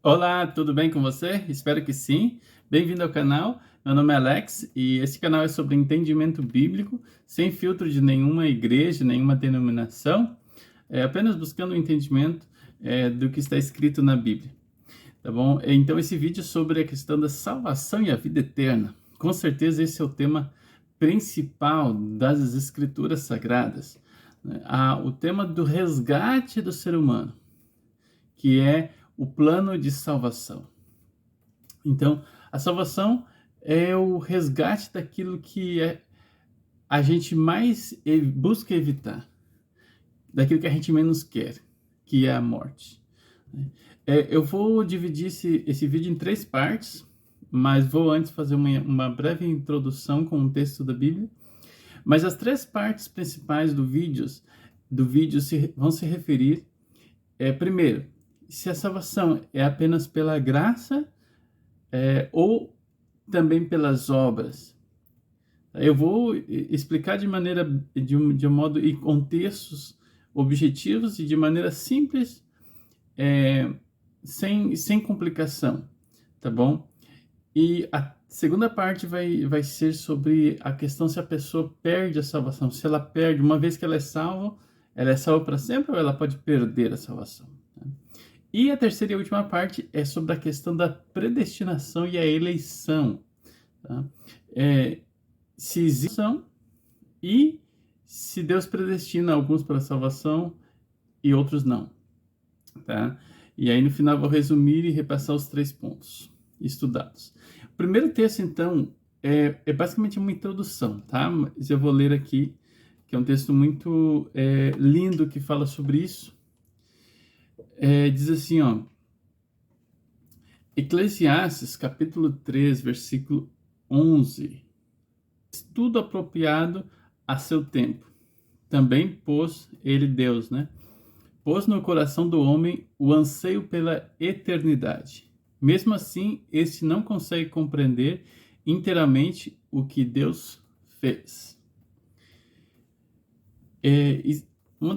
Olá, tudo bem com você? Espero que sim. Bem-vindo ao canal. Meu nome é Alex e esse canal é sobre entendimento bíblico, sem filtro de nenhuma igreja, nenhuma denominação, apenas buscando o entendimento do que está escrito na Bíblia, tá bom? Então, esse vídeo é sobre a questão da salvação e a vida eterna. Com certeza, esse é o tema principal das Escrituras Sagradas, né? O tema do resgate do ser humano, que é o plano de salvação. Então, a salvação é o resgate daquilo que a gente mais busca evitar, daquilo que a gente menos quer, que é a morte. Eu vou dividir esse vídeo em 3 partes, mas vou antes fazer uma breve introdução com um texto da Bíblia. Mas as 3 partes principais do vídeo vão se referir, primeiro, se a salvação é apenas pela graça, ou também pelas obras. Eu vou explicar de um modo e contextos objetivos e de maneira simples, sem complicação, tá bom? E a segunda parte vai ser sobre a questão se a pessoa perde a salvação, se ela perde, uma vez que ela é salva para sempre ou ela pode perder a salvação, né? E a terceira e última parte é sobre a questão da predestinação e a eleição, tá? Se existe e se Deus predestina alguns para a salvação e outros não, tá? E aí no final vou resumir e repassar os 3 pontos estudados. O primeiro texto, então, é basicamente uma introdução, tá? Mas eu vou ler aqui, que é um texto muito lindo que fala sobre isso. Diz assim, ó, Eclesiastes, capítulo 3, versículo 11. Tudo apropriado a seu tempo. Também pôs ele, Deus, né? Pôs no coração do homem o anseio pela eternidade. Mesmo assim, este não consegue compreender inteiramente o que Deus fez. Uma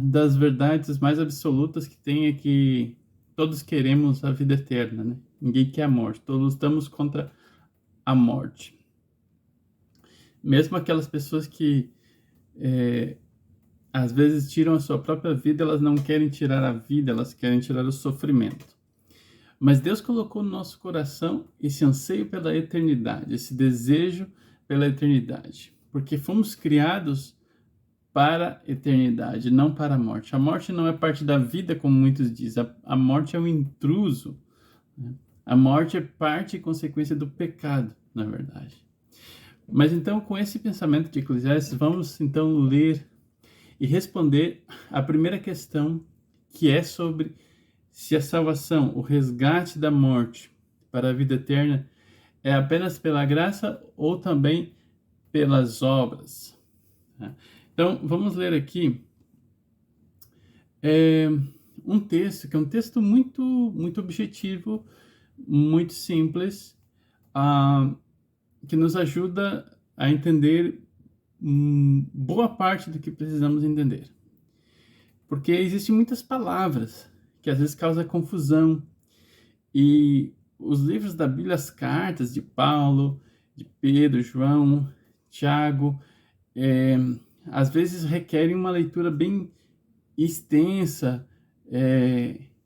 das verdades mais absolutas que tem é que todos queremos a vida eterna, né? Ninguém quer a morte, todos lutamos contra a morte. Mesmo aquelas pessoas que às vezes tiram a sua própria vida, elas não querem tirar a vida, elas querem tirar o sofrimento. Mas Deus colocou no nosso coração esse anseio pela eternidade, esse desejo pela eternidade, porque fomos criados para a eternidade, não para a morte. A morte não é parte da vida, como muitos dizem. A morte é um intruso, né? A morte é parte e consequência do pecado, na verdade. Mas então, com esse pensamento de Eclesiastes, vamos então ler e responder a primeira questão, que é sobre se a salvação, o resgate da morte para a vida eterna, é apenas pela graça ou também pelas obras. Então, vamos ler aqui um texto, que é um texto muito, muito objetivo, muito simples, que nos ajuda a entender boa parte do que precisamos entender. Porque existem muitas palavras que às vezes causam confusão, e os livros da Bíblia, as cartas de Paulo, de Pedro, João, Tiago, às vezes requerem uma leitura bem extensa,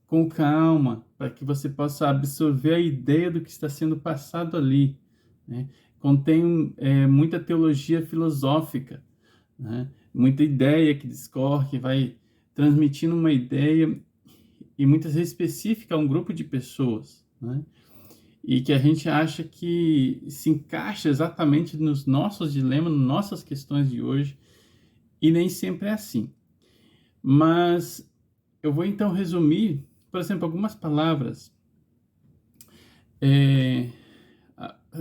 com calma, para que você possa absorver a ideia do que está sendo passado ali, né? Contém muita teologia filosófica, né? Muita ideia que discorre, que vai transmitindo uma ideia, e muitas vezes específica a um grupo de pessoas, né? E que a gente acha que se encaixa exatamente nos nossos dilemas, nas nossas questões de hoje, e nem sempre é assim. Mas eu vou então resumir, por exemplo, algumas palavras.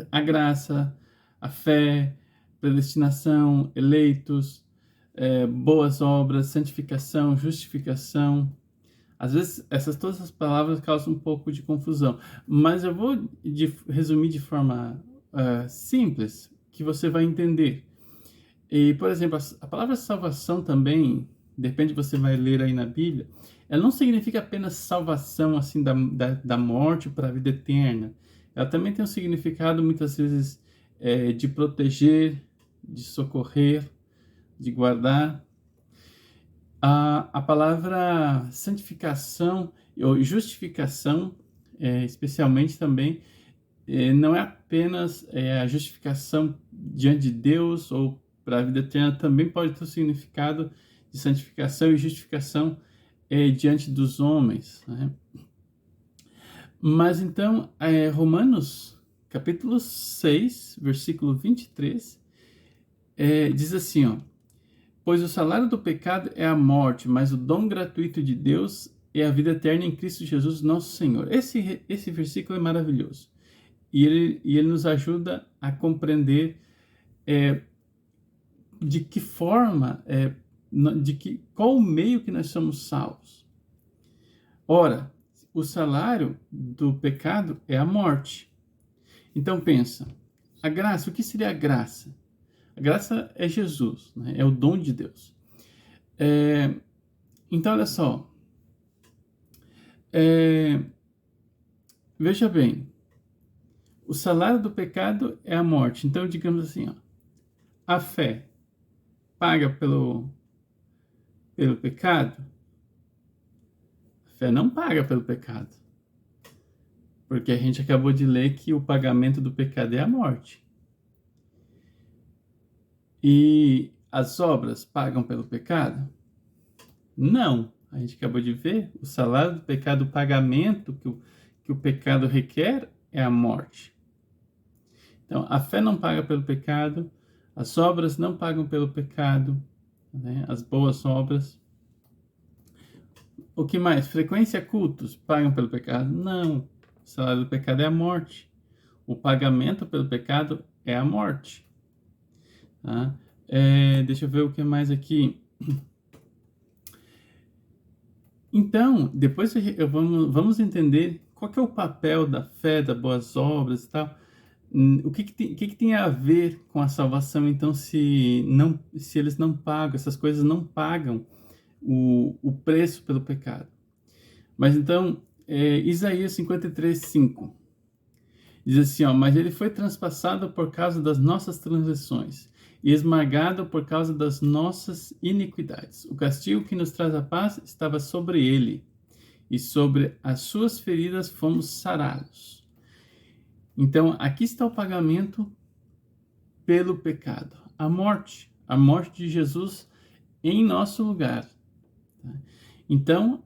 A graça, a fé, predestinação, eleitos, boas obras, santificação, justificação. Às vezes, todas essas palavras causam um pouco de confusão, mas eu vou resumir de forma simples, que você vai entender. E, por exemplo, a palavra salvação também, depende, você vai ler aí na Bíblia, ela não significa apenas salvação assim da morte para a vida eterna. Ela também tem um significado muitas vezes de proteger, de socorrer, de guardar. A palavra santificação ou justificação, especialmente também, não é apenas a justificação diante de Deus ou para a vida eterna, também pode ter o significado de santificação e justificação diante dos homens, né? Mas então, Romanos, capítulo 6, versículo 23, diz assim, ó: pois o salário do pecado é a morte, mas o dom gratuito de Deus é a vida eterna em Cristo Jesus, nosso Senhor. Esse versículo é maravilhoso. E ele nos ajuda a compreender de que forma, qual o meio que nós somos salvos. Ora, o salário do pecado é a morte. Então pensa, a graça, o que seria a graça? A graça é Jesus, né? É o dom de Deus. Então, olha só. Veja bem, o salário do pecado é a morte. Então, digamos assim, ó, a fé paga pelo pecado? A fé não paga pelo pecado. Porque a gente acabou de ler que o pagamento do pecado é a morte. E as obras pagam pelo pecado? Não. A gente acabou de ver, o salário do pecado, o pagamento que o pecado requer é a morte. Então, a fé não paga pelo pecado, as obras não pagam pelo pecado, né? As boas obras. O que mais? Frequência a cultos pagam pelo pecado? Não. O salário do pecado é a morte. O pagamento pelo pecado é a morte. Tá? Deixa eu ver o que mais aqui. Então, depois vamos entender qual que é o papel da fé, das boas obras e tal. O que tem a ver com a salvação, então, se eles não pagam, essas coisas não pagam o preço pelo pecado. Mas então, Isaías 53:5 diz assim, ó: mas ele foi transpassado por causa das nossas transgressões e esmagado por causa das nossas iniquidades. O castigo que nos traz a paz estava sobre ele, e sobre as suas feridas fomos sarados. Então, aqui está o pagamento pelo pecado, a morte de Jesus em nosso lugar. Então,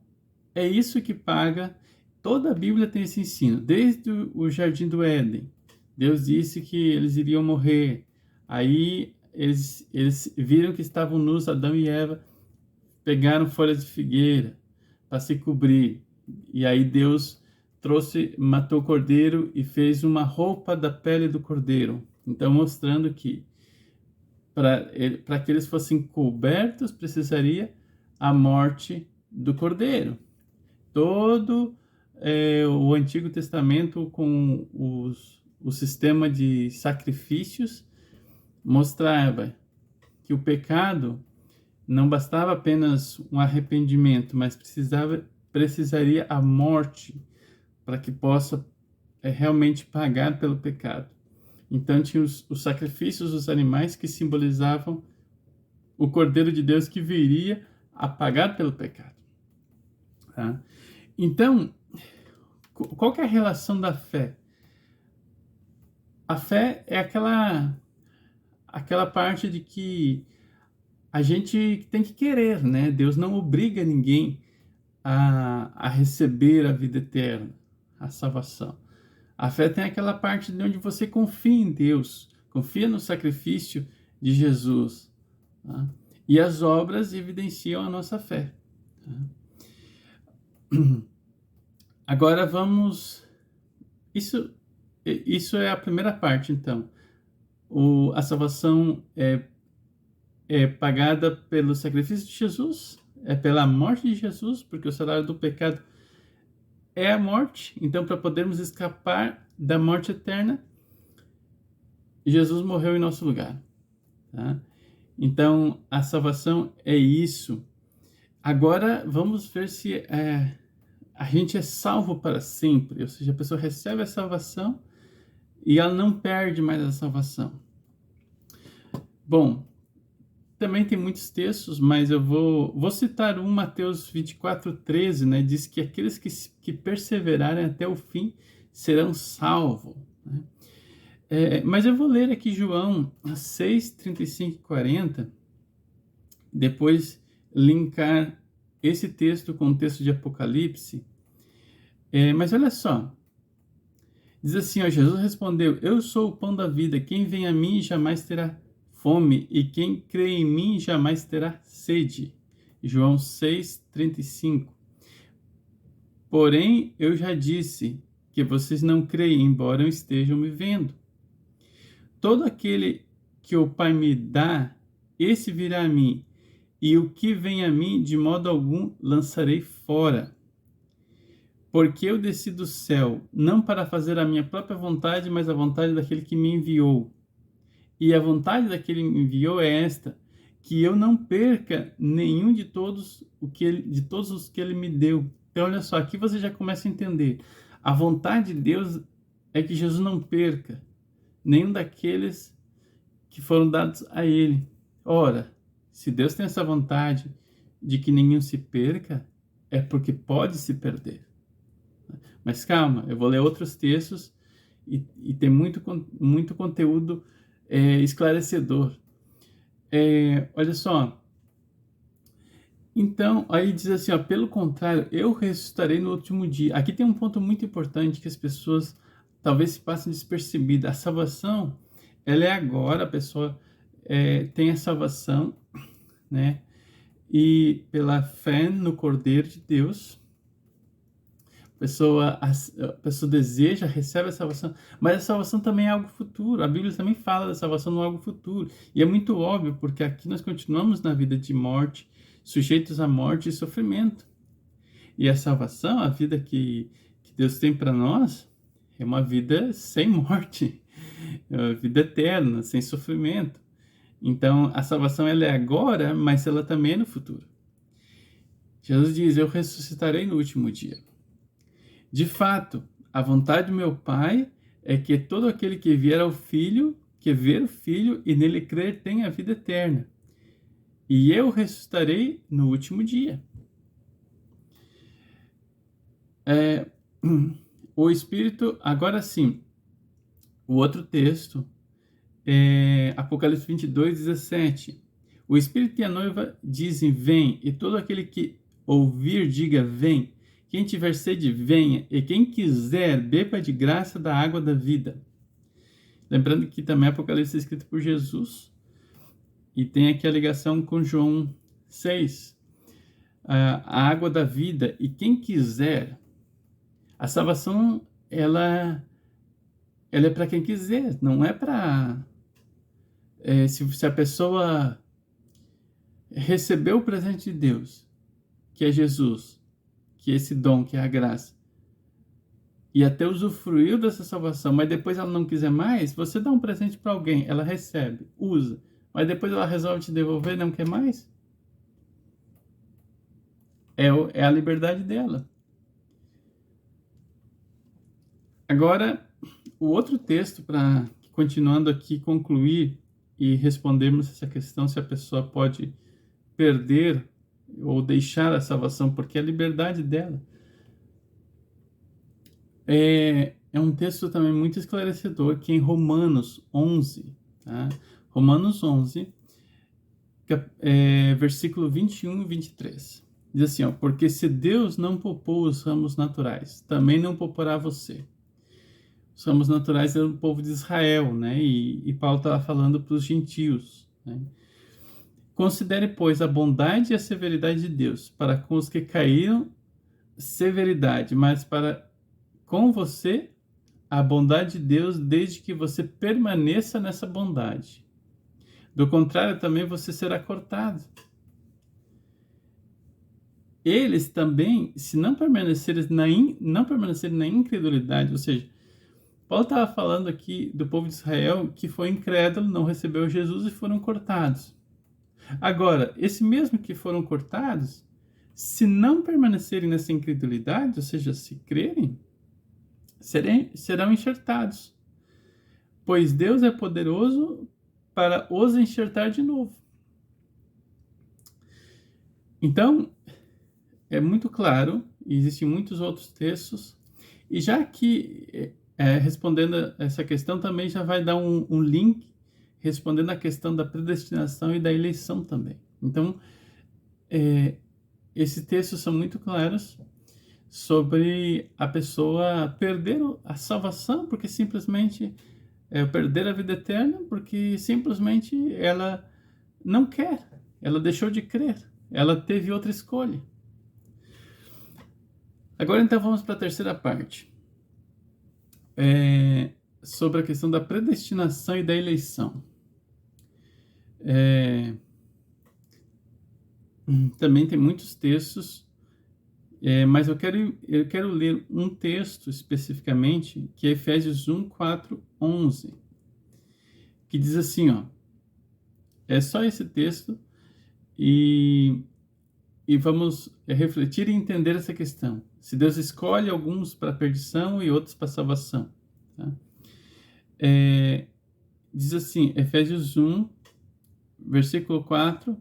é isso que paga. Toda a Bíblia tem esse ensino, desde o Jardim do Éden. Deus disse que eles iriam morrer. Aí eles viram que estavam nus, Adão e Eva, pegaram folhas de figueira para se cobrir. E aí Deus matou o cordeiro e fez uma roupa da pele do cordeiro. Então, mostrando que para que eles fossem cobertos, precisaria a morte do cordeiro. Todo o Antigo Testamento, com o sistema de sacrifícios, mostrava que o pecado não bastava apenas um arrependimento, mas precisaria a morte para que possa realmente pagar pelo pecado. Então tinha os sacrifícios dos animais que simbolizavam o Cordeiro de Deus que viria a pagar pelo pecado. Tá? Então, qual que é a relação da fé? A fé é aquela parte de que a gente tem que querer, né? Deus não obriga ninguém a receber a vida eterna, a salvação. A fé tem aquela parte de onde você confia em Deus, confia no sacrifício de Jesus. Tá? E as obras evidenciam a nossa fé. Tá? Agora vamos... Isso é a primeira parte, então. A salvação é pagada pelo sacrifício de Jesus, é pela morte de Jesus, porque o salário do pecado é a morte. Então, para podermos escapar da morte eterna, Jesus morreu em nosso lugar. Tá? Então, a salvação é isso. Agora, vamos ver se a gente é salvo para sempre, ou seja, a pessoa recebe a salvação e ela não perde mais a salvação. Bom, também tem muitos textos, mas eu vou citar um, Mateus 24:13, né? Diz que aqueles que perseverarem até o fim serão salvos, né? Mas eu vou ler aqui João 6, 35 e 40, depois linkar esse texto com o texto de Apocalipse. Mas olha só, diz assim, ó, Jesus respondeu: eu sou o pão da vida, quem vem a mim jamais terá fome, e quem crê em mim jamais terá sede. João 6:35. Porém, eu já disse que vocês não creem, embora estejam me vendo. Todo aquele que o Pai me dá, esse virá a mim, e o que vem a mim, de modo algum, lançarei fora. Porque eu desci do céu, não para fazer a minha própria vontade, mas a vontade daquele que me enviou. E a vontade daquele que me enviou é esta, que eu não perca nenhum de todos os que ele me deu. Então, olha só, aqui você já começa a entender. A vontade de Deus é que Jesus não perca nenhum daqueles que foram dados a ele. Ora, se Deus tem essa vontade de que nenhum se perca, é porque pode se perder. Mas calma, eu vou ler outros textos e tem muito conteúdo esclarecedor. Olha só. Então, aí diz assim, ó, pelo contrário, eu ressuscitarei no último dia. Aqui tem um ponto muito importante que as pessoas talvez se passem despercebidas. A salvação, ela é agora, a pessoa tem a salvação, né? E pela fé no Cordeiro de Deus, a pessoa deseja, recebe a salvação, mas a salvação também é algo futuro. A Bíblia também fala da salvação no algo futuro. E é muito óbvio, porque aqui nós continuamos na vida de morte, sujeitos à morte e sofrimento. E a salvação, a vida que Deus tem para nós, é uma vida sem morte, é uma vida eterna, sem sofrimento. Então, a salvação ela é agora, mas ela também é no futuro. Jesus diz, eu ressuscitarei no último dia. De fato, a vontade do meu Pai é que todo aquele que vier ao Filho, que ver o Filho e nele crer, tenha a vida eterna. E eu ressuscitarei no último dia. O Espírito, agora sim, o outro texto, Apocalipse 22:17. O Espírito e a noiva dizem, vem, e todo aquele que ouvir, diga, vem. Quem tiver sede, venha, e quem quiser, beba de graça da água da vida. Lembrando que também Apocalipse é escrito por Jesus, e tem aqui a ligação com João 6. A água da vida, e quem quiser, a salvação, ela é para quem quiser, não é para... se a pessoa recebeu o presente de Deus, que é Jesus, que é esse dom, que é a graça, e até usufruiu dessa salvação, mas depois ela não quiser mais, você dá um presente para alguém, ela recebe, usa, mas depois ela resolve te devolver, não quer mais? É a liberdade dela. Agora, o outro texto, para continuando aqui, concluir e respondermos essa questão, se a pessoa pode perder ou deixar a salvação, porque é a liberdade dela. É um texto também muito esclarecedor, que é em Romanos 11, tá? Romanos 11, versículo 21 e 23. Diz assim, ó, porque se Deus não poupou os ramos naturais, também não poupará você. Os ramos naturais eram o povo de Israel, né? E Paulo estava falando para os gentios, né? Considere, pois, a bondade e a severidade de Deus, para com os que caíram, severidade, mas para com você, a bondade de Deus, desde que você permaneça nessa bondade. Do contrário, também você será cortado. Eles também, se não permanecerem na incredulidade, ou seja, Paulo estava falando aqui do povo de Israel que foi incrédulo, não recebeu Jesus e foram cortados. Agora, esse mesmo que foram cortados, se não permanecerem nessa incredulidade, ou seja, se crerem, serão enxertados, pois Deus é poderoso para os enxertar de novo. Então, é muito claro, e existem muitos outros textos, e já que respondendo essa questão, também já vai dar um link respondendo a questão da predestinação e da eleição também. Então, esses textos são muito claros sobre a pessoa perder a salvação, porque simplesmente perder a vida eterna, porque simplesmente ela não quer, ela deixou de crer, ela teve outra escolha. Agora então vamos para a terceira parte, sobre a questão da predestinação e da eleição. Também tem muitos textos, mas eu quero ler um texto especificamente, que é Efésios 1, 4, 11, que diz assim, ó, é só esse texto, e vamos refletir e entender essa questão. Se Deus escolhe alguns para perdição e outros para salvação. Tá? Diz assim, Efésios 1, versículo 4,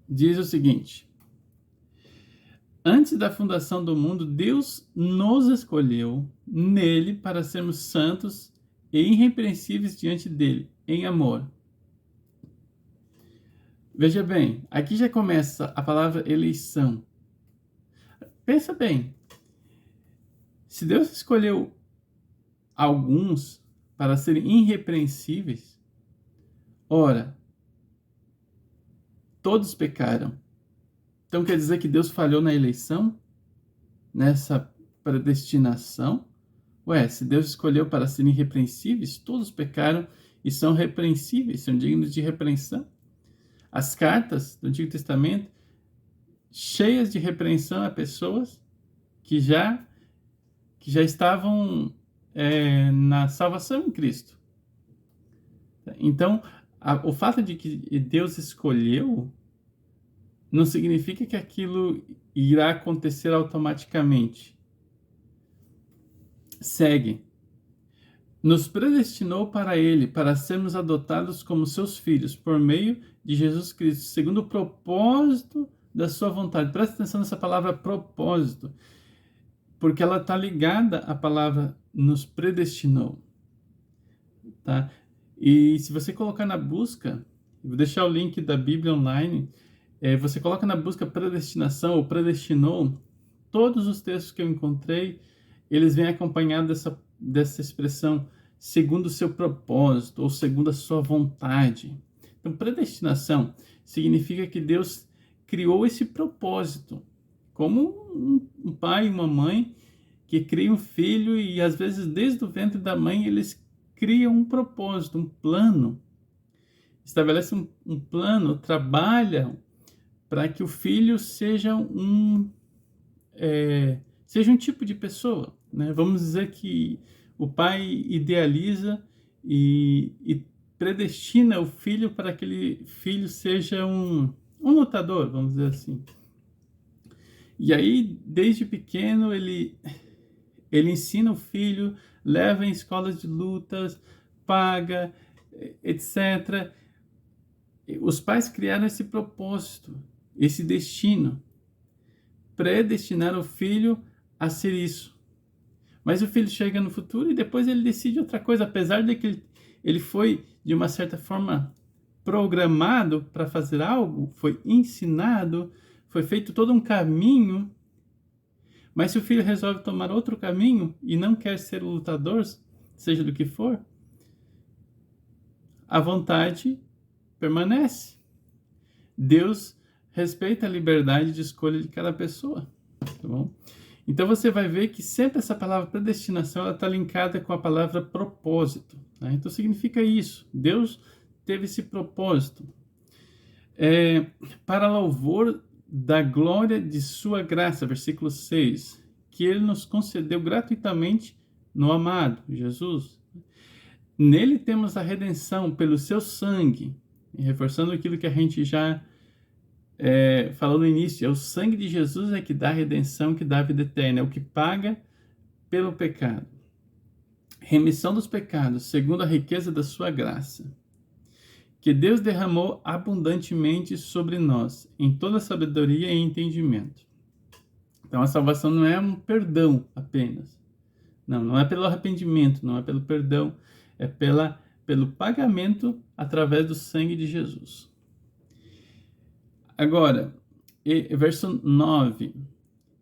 diz o seguinte: antes da fundação do mundo, Deus nos escolheu nele para sermos santos e irrepreensíveis diante dele, em amor. Veja bem, aqui já começa a palavra eleição. Pensa bem, se Deus escolheu alguns para serem irrepreensíveis, ora, todos pecaram. Então quer dizer que Deus falhou na eleição? Nessa predestinação? Se Deus escolheu para serem irrepreensíveis, todos pecaram e são repreensíveis, são dignos de repreensão. As cartas do Antigo Testamento, cheias de repreensão a pessoas que já estavam na salvação em Cristo. Então, o fato de que Deus escolheu não significa que aquilo irá acontecer automaticamente. Segue. Nos predestinou para Ele, para sermos adotados como seus filhos, por meio de Jesus Cristo, segundo o propósito da sua vontade. Presta atenção nessa palavra propósito, porque ela está ligada à palavra nos predestinou. Tá? E se você colocar na busca, vou deixar o link da Bíblia online, você coloca na busca predestinação ou predestinou, todos os textos que eu encontrei, eles vêm acompanhados dessa expressão segundo o seu propósito ou segundo a sua vontade. Então, predestinação significa que Deus criou esse propósito, como um pai e uma mãe que criam um filho e às vezes desde o ventre da mãe eles criam um propósito, um plano, estabelecem um plano, trabalham para que o filho seja um tipo de pessoa, né? Vamos dizer que o pai idealiza e predestina o filho para que aquele filho seja um lutador, vamos dizer assim. E aí, desde pequeno, ele ensina o filho, leva em escolas de lutas, paga, etc. Os pais criaram esse propósito, esse destino, predestinar o filho a ser isso. Mas o filho chega no futuro e depois ele decide outra coisa, apesar de que ele foi, de uma certa forma, programado para fazer algo, foi ensinado, foi feito todo um caminho, mas se o filho resolve tomar outro caminho e não quer ser o lutador, seja do que for, a vontade permanece. Deus respeita a liberdade de escolha de cada pessoa, tá bom? Então você vai ver que sempre essa palavra predestinação está linkada com a palavra propósito. Tá? Então significa isso. Deus teve esse propósito. Para louvor da glória de sua graça, versículo 6, que ele nos concedeu gratuitamente no amado Jesus. Nele temos a redenção pelo seu sangue, reforçando aquilo que a gente já falou no início, é o sangue de Jesus que dá a redenção, que dá a vida eterna, é o que paga pelo pecado. Remissão dos pecados, segundo a riqueza da sua graça, que Deus derramou abundantemente sobre nós, em toda sabedoria e entendimento. Então a salvação não é um perdão apenas. Não é pelo arrependimento, não é pelo perdão, é pelo pagamento através do sangue de Jesus. Agora, verso 9.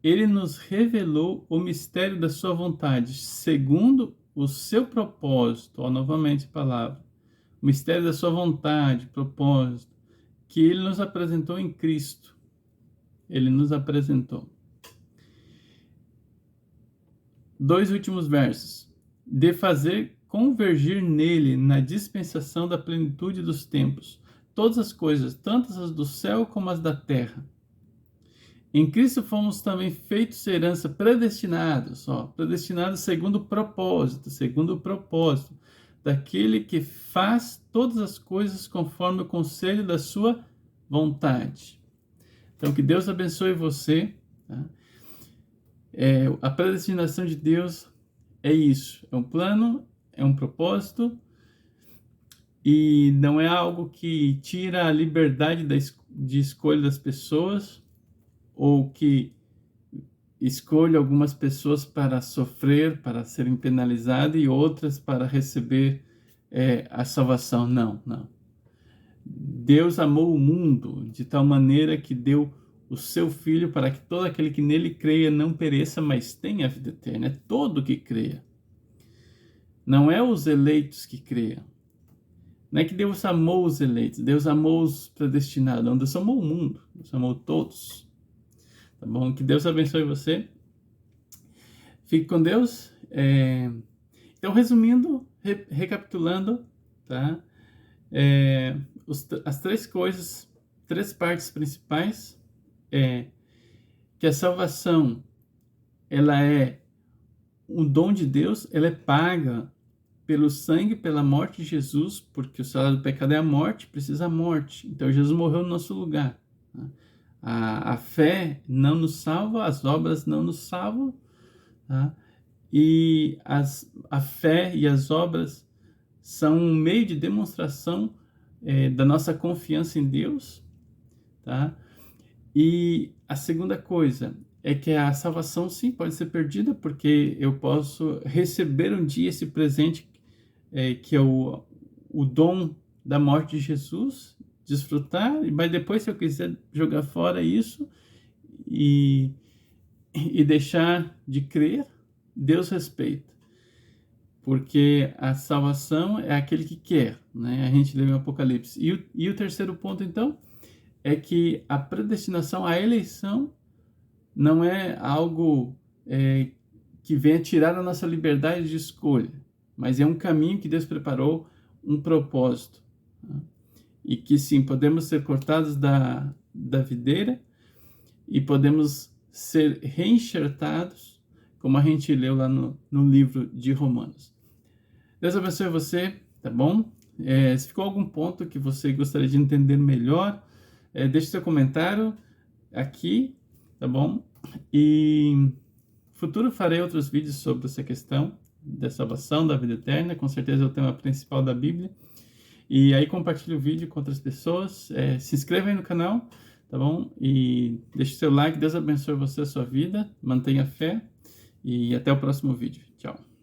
Ele nos revelou o mistério da sua vontade, segundo o seu propósito. Novamente a palavra. O mistério da sua vontade, propósito, que ele nos apresentou em Cristo. Ele nos apresentou. 2 últimos versos. De fazer convergir nele, na dispensação da plenitude dos tempos, todas as coisas, tanto as do céu como as da terra. Em Cristo fomos também feitos herança, predestinados segundo o propósito daquele que faz todas as coisas conforme o conselho da sua vontade. Então, que Deus abençoe você. Tá? A predestinação de Deus é isso, é um plano, é um propósito, e não é algo que tira a liberdade de escolha das pessoas, ou que escolhe algumas pessoas para sofrer, para serem penalizadas, e outras para receber a salvação. Não. Deus amou o mundo de tal maneira que deu o seu Filho para que todo aquele que nele creia não pereça, mas tenha a vida eterna. É todo que creia. Não é os eleitos que creiam. Não é que Deus amou os eleitos, Deus amou os predestinados. Não, Deus amou o mundo, Deus amou todos. Tá bom? Que Deus abençoe você. Fique com Deus. Então, resumindo, recapitulando, tá? As três coisas, três partes principais, que a salvação, ela é um dom de Deus, ela é paga pelo sangue, pela morte de Jesus, porque o salário do pecado é a morte, precisa a morte. Então, Jesus morreu no nosso lugar. Tá? A fé não nos salva, as obras não nos salvam, tá? E a fé e as obras são um meio de demonstração da nossa confiança em Deus, tá? E a segunda coisa é que a salvação, sim, pode ser perdida, porque eu posso receber um dia esse presente, que é o dom da morte de Jesus, desfrutar, mas depois, se eu quiser jogar fora isso e deixar de crer, Deus respeita. Porque a salvação é aquele que quer, né? A gente lê em Apocalipse. E o terceiro ponto, então, é que a predestinação, a eleição, não é algo que venha tirar a nossa liberdade de escolha, mas é um caminho que Deus preparou, um propósito. Né? E que sim, podemos ser cortados da videira e podemos ser reenxertados, como a gente leu lá no livro de Romanos. Deus abençoe você, tá bom? Se ficou algum ponto que você gostaria de entender melhor, deixe seu comentário aqui, tá bom? E no futuro farei outros vídeos sobre essa questão da salvação, da vida eterna, com certeza é o tema principal da Bíblia. E aí compartilhe o vídeo com outras pessoas, se inscreva aí no canal, tá bom? E deixe seu like, Deus abençoe você, a sua vida, mantenha fé e até o próximo vídeo. Tchau!